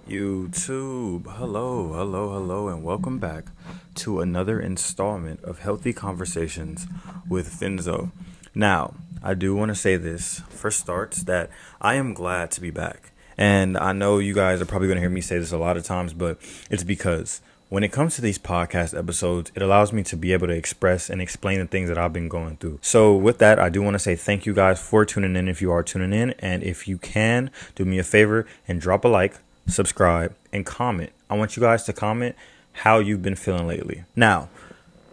YouTube. Hello, and welcome back to another installment of Healthy Conversations with Finzo. Now, I do want to say this for starts that I am glad to be back. And I know you guys are probably going to hear me say this a lot of times, but it's because when it comes to these podcast episodes, it allows me to be able to express and explain the things that I've been going through. So with that, I do want to say thank you guys for tuning in if you are tuning in. And if you can, do me a favor and drop a like, subscribe, and comment. I want you guys to comment how you've been feeling lately. Now,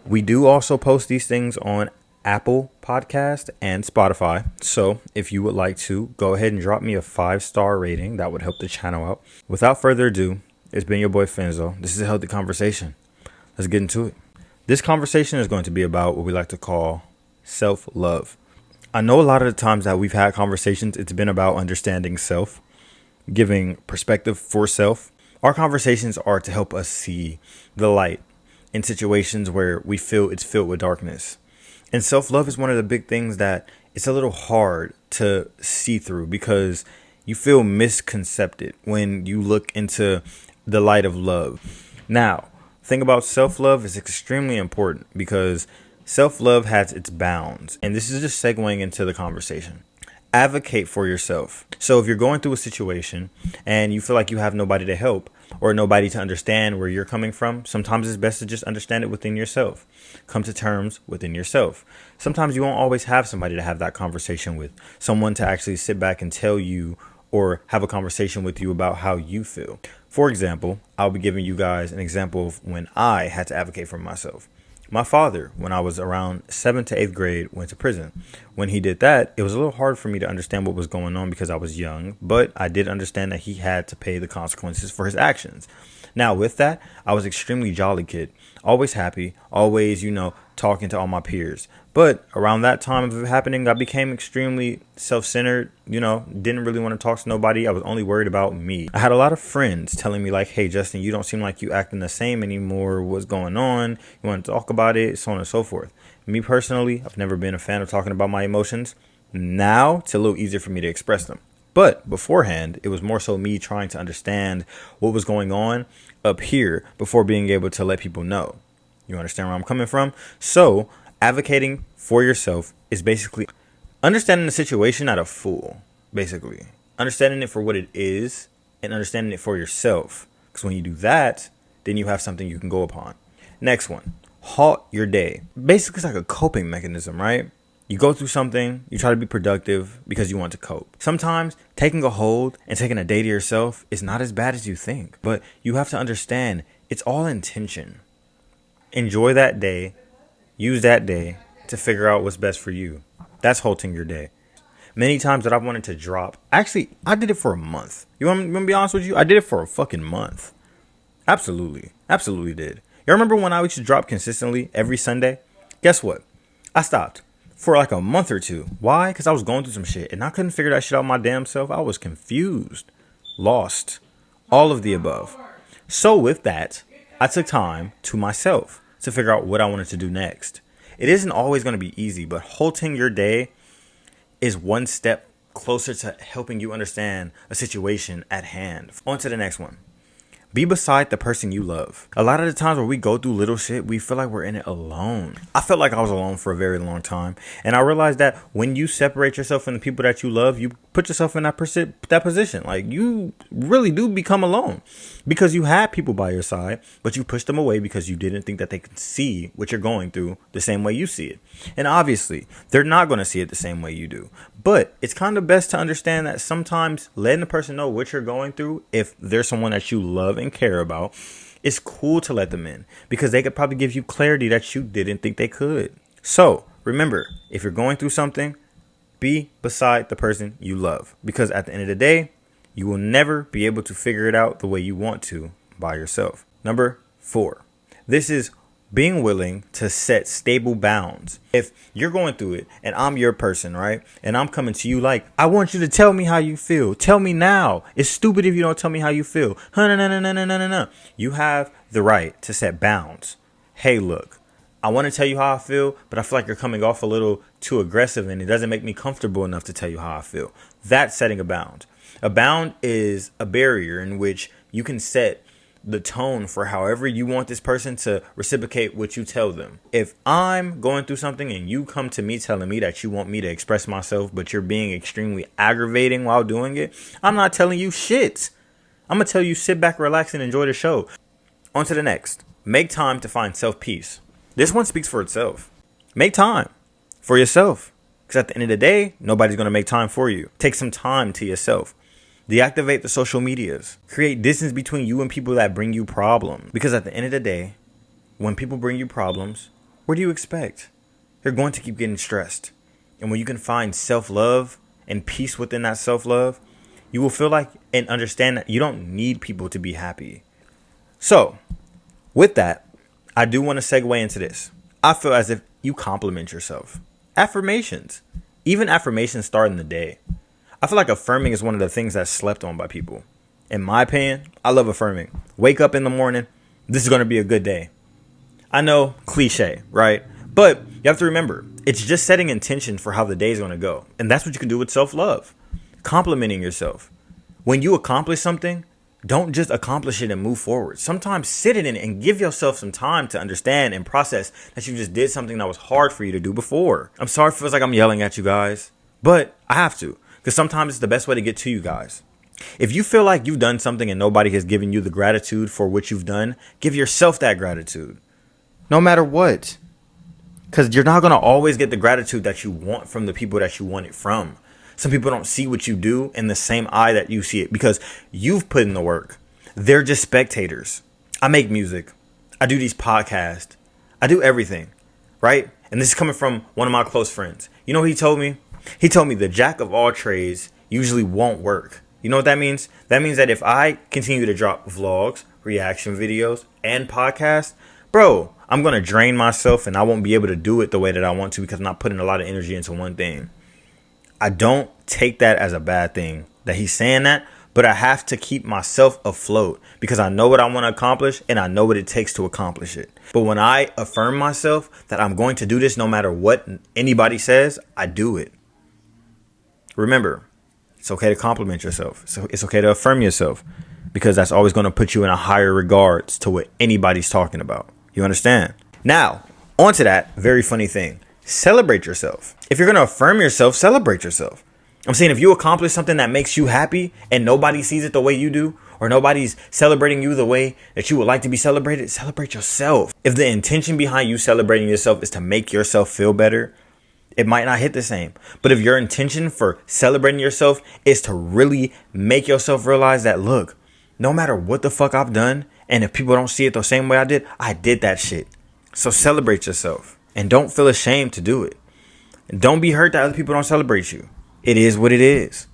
we do also post these things on Apple Podcast and Spotify. So if you would like to, go ahead and drop me a 5-star rating. That would help the channel out. Without further ado, it's been your boy Finzo. This is a healthy conversation. Let's get into it. This conversation is going to be about what we like to call self-love. I know a lot of the times that we've had conversations, it's been about understanding self, giving perspective for self. Our conversations are to help us see the light in situations where we feel it's filled with darkness. And self-love is one of the big things that it's a little hard to see through because you feel misconcepted when you look into the light of love. Now, the thing about self-love is extremely important because self-love has its bounds. And this is just segueing into the conversation. Advocate for yourself. So if you're going through a situation and you feel like you have nobody to help or nobody to understand where you're coming from, sometimes it's best to just understand it within yourself. Come to terms within yourself. Sometimes you won't always have somebody to have that conversation with, someone to actually sit back and tell you or have a conversation with you about how you feel. For example, I'll be giving you guys an example of when I had to advocate for myself. My father, when I was around 7th to 8th grade, went to prison. When he did that, it was a little hard for me to understand what was going on because I was young, but I did understand that he had to pay the consequences for his actions. Now, with that, I was extremely jolly kid, always happy, always, talking to all my peers. But around that time of it happening, I became extremely self-centered, didn't really want to talk to nobody. I was only worried about me. I had a lot of friends telling me like, hey, Justin, you don't seem like you acting the same anymore. What's going on? You want to talk about it? So on and so forth. Me personally, I've never been a fan of talking about my emotions. Now it's a little easier for me to express them. But beforehand, it was more so me trying to understand what was going on up here before being able to let people know. You understand where I'm coming from? So advocating for yourself is basically understanding the situation not a fool, basically. Understanding it for what it is and understanding it for yourself. Because when you do that, then you have something you can go upon. Next one, halt your day. Basically, it's like a coping mechanism, right? You go through something, you try to be productive because you want to cope. Sometimes taking a hold and taking a day to yourself is not as bad as you think. But you have to understand it's all intention. Enjoy that day. Use that day to figure out what's best for you. That's halting your day. Many times that I've wanted to drop. Actually, I did it for a month. You want me to be honest with you? I did it for a fucking month. Absolutely. Absolutely did. You remember when I used to drop consistently every Sunday? Guess what? I stopped for like a month or two. Why? Because I was going through some shit and I couldn't figure that shit out my damn self. I was confused, lost, all of the above. So with that, I took time to myself to figure out what I wanted to do next. It isn't always going to be easy, but halting your day is one step closer to helping you understand a situation at hand. On to the next one. Be beside the person you love. A lot of the times where we go through little shit, we feel like we're in it alone. I felt like I was alone for a very long time. And I realized that when you separate yourself from the people that you love, you put yourself in that position. Like you really do become alone because you had people by your side, but you pushed them away because you didn't think that they could see what you're going through the same way you see it. And obviously, they're not going to see it the same way you do. But it's kind of best to understand that sometimes letting the person know what you're going through, if there's someone that you love and care about, it's cool to let them in because they could probably give you clarity that you didn't think they could. So remember, if you're going through something, be beside the person you love because at the end of the day, you will never be able to figure it out the way you want to by yourself. Number 4, this is being willing to set stable bounds. If you're going through it and I'm your person, right? And I'm coming to you like, I want you to tell me how you feel. Tell me now. It's stupid if you don't tell me how you feel. No. You have the right to set bounds. Hey, look, I want to tell you how I feel, but I feel like you're coming off a little too aggressive and it doesn't make me comfortable enough to tell you how I feel. That's setting a bound. A bound is a barrier in which you can set the tone for however you want this person to reciprocate what you tell them. If I'm going through something and you come to me telling me that you want me to express myself, but you're being extremely aggravating while doing it, I'm not telling you shit. I'm going to tell you sit back, relax, and enjoy the show. On to the next. Make time to find self-peace. This one speaks for itself. Make time for yourself. Because at the end of the day, nobody's going to make time for you. Take some time to yourself. Deactivate the social medias. Create distance between you and people that bring you problems. Because at the end of the day, when people bring you problems, what do you expect? You're going to keep getting stressed. And when you can find self-love and peace within that self-love, you will feel like and understand that you don't need people to be happy. So, with that, I do want to segue into this. I feel as if you compliment yourself. Affirmations. Even affirmations start in the day. I feel like affirming is one of the things that's slept on by people. In my opinion, I love affirming. Wake up in the morning. This is going to be a good day. I know, cliche, right? But you have to remember, it's just setting intention for how the day is going to go. And that's what you can do with self-love. Complimenting yourself. When you accomplish something, don't just accomplish it and move forward. Sometimes sit in it and give yourself some time to understand and process that you just did something that was hard for you to do before. I'm sorry if it feels like I'm yelling at you guys, but I have to. Because sometimes it's the best way to get to you guys. If you feel like you've done something and nobody has given you the gratitude for what you've done, give yourself that gratitude. No matter what. Because you're not going to always get the gratitude that you want from the people that you want it from. Some people don't see what you do in the same eye that you see it because you've put in the work. They're just spectators. I make music. I do these podcasts. I do everything. Right? And this is coming from one of my close friends. You know what he told me? He told me the jack of all trades usually won't work. You know what that means? That means that if I continue to drop vlogs, reaction videos, and podcasts, bro, I'm going to drain myself and I won't be able to do it the way that I want to because I'm not putting a lot of energy into one thing. I don't take that as a bad thing that he's saying that, but I have to keep myself afloat because I know what I want to accomplish and I know what it takes to accomplish it. But when I affirm myself that I'm going to do this no matter what anybody says, I do it. Remember, it's okay to compliment yourself. So it's okay to affirm yourself because that's always going to put you in a higher regards to what anybody's talking about. You understand? Now, on to that very funny thing. Celebrate yourself. If you're going to affirm yourself, celebrate yourself. I'm saying if you accomplish something that makes you happy and nobody sees it the way you do, or nobody's celebrating you the way that you would like to be celebrated, celebrate yourself. If the intention behind you celebrating yourself is to make yourself feel better, it might not hit the same. But if your intention for celebrating yourself is to really make yourself realize that, look, no matter what the fuck I've done, and if people don't see it the same way I did that shit. So celebrate yourself and don't feel ashamed to do it. And don't be hurt that other people don't celebrate you. It is what it is.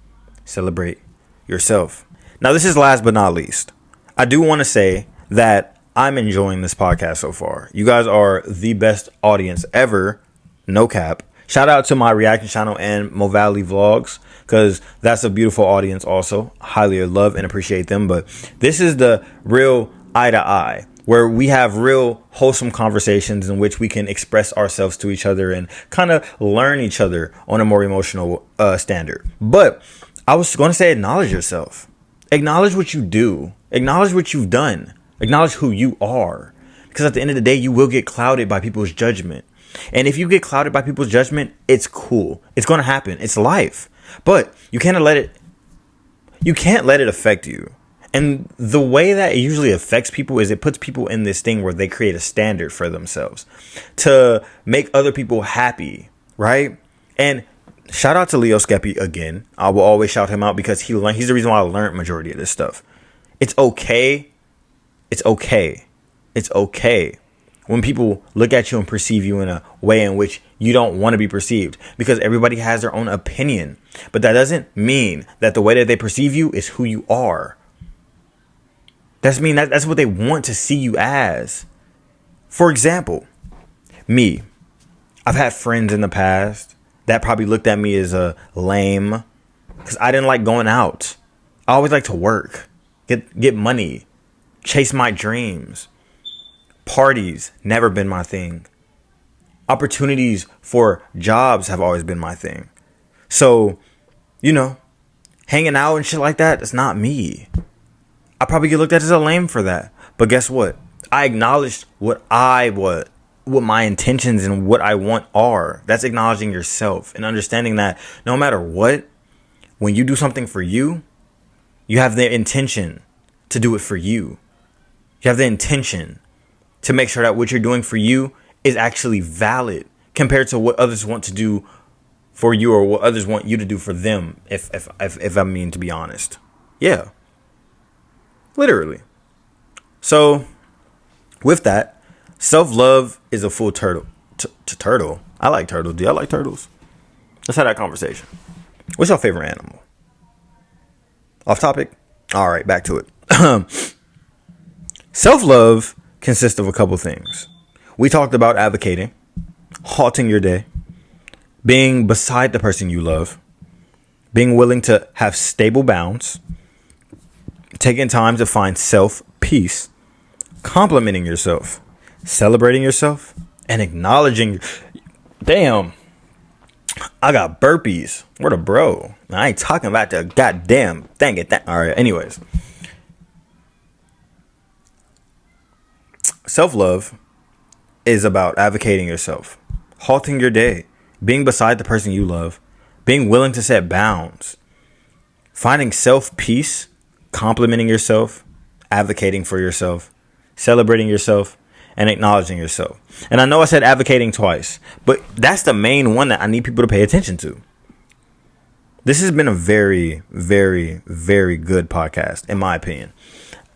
Celebrate yourself. Now, this is last but not least. I do want to say that I'm enjoying this podcast so far. You guys are the best audience ever. No cap. Shout out to my reaction channel and Mo Valley Vlogs because that's a beautiful audience also. Highly love and appreciate them. But this is the real eye to eye where we have real wholesome conversations in which we can express ourselves to each other and kind of learn each other on a more emotional standard. But I was going to say acknowledge yourself. Acknowledge what you do. Acknowledge what you've done. Acknowledge who you are. Because at the end of the day, you will get clouded by people's judgment. And if you get clouded by people's judgment, it's cool. It's going to happen. It's life. But you can't let it affect you. And the way that it usually affects people is it puts people in this thing where they create a standard for themselves to make other people happy, right? And shout out to Leo Skeppy again. I will always shout him out because he's the reason why I learned majority of this stuff. It's okay. It's okay. It's okay when people look at you and perceive you in a way in which you don't want to be perceived because everybody has their own opinion. But that doesn't mean that the way that they perceive you is who you are. That's what they want to see you as. For example, me. I've had friends in the past that probably looked at me as a lame because I didn't like going out. I always like to work, get money, chase my dreams. Parties, never been my thing. Opportunities for jobs have always been my thing. So, hanging out and shit like that, it's not me. I probably get looked at as a lame for that. But guess what? I acknowledged what my intentions and what I want are. That's acknowledging yourself and understanding that no matter what, when you do something for you, you have the intention to do it for you. You have the intention to make sure that what you're doing for you is actually valid compared to what others want to do for you or what others want you to do for them. If I mean to be honest, yeah, literally. So with that, self-love is a full turtle. Turtle. I like turtles. Do y'all like turtles? Let's have that conversation. What's your favorite animal? Off topic. All right, back to it. Self-love consists of a couple things. We talked about advocating, halting your day, being beside the person you love, being willing to have stable bounds, taking time to find self-peace, complimenting yourself, celebrating yourself, and acknowledging. Damn, I got burpees. What a bro. I ain't talking about the goddamn thing at that. All right, anyways. Self-love is about advocating yourself, halting your day, being beside the person you love, being willing to set bounds, finding self-peace, complimenting yourself, advocating for yourself, celebrating yourself, and acknowledging yourself. And I know I said advocating twice, but that's the main one that I need people to pay attention to. This has been a very, very, very good podcast, in my opinion.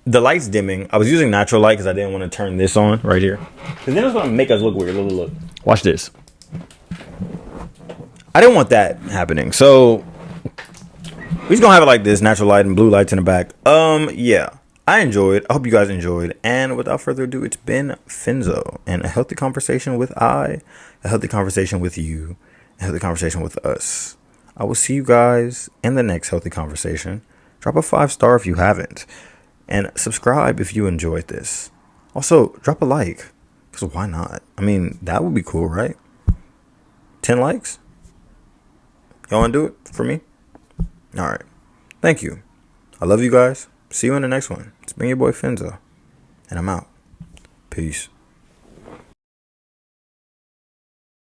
The light's dimming. I was using natural light because I didn't want to turn this on right here, because then it was going to make us look weird. Look. Watch this. I didn't want that happening. So we're just going to have it like this. Natural light and blue lights in the back. Yeah. I enjoyed. I hope you guys enjoyed. And without further ado, it's been Finzo. And a healthy conversation with a healthy conversation with you, a healthy conversation with us. I will see you guys in the next healthy conversation. Drop a 5-star if you haven't. And subscribe if you enjoyed this. Also, drop a like. Because why not? I mean, that would be cool, right? 10 likes? Y'all want to do it for me? All right. Thank you. I love you guys. See you in the next one. It's been your boy Finzo. And I'm out. Peace.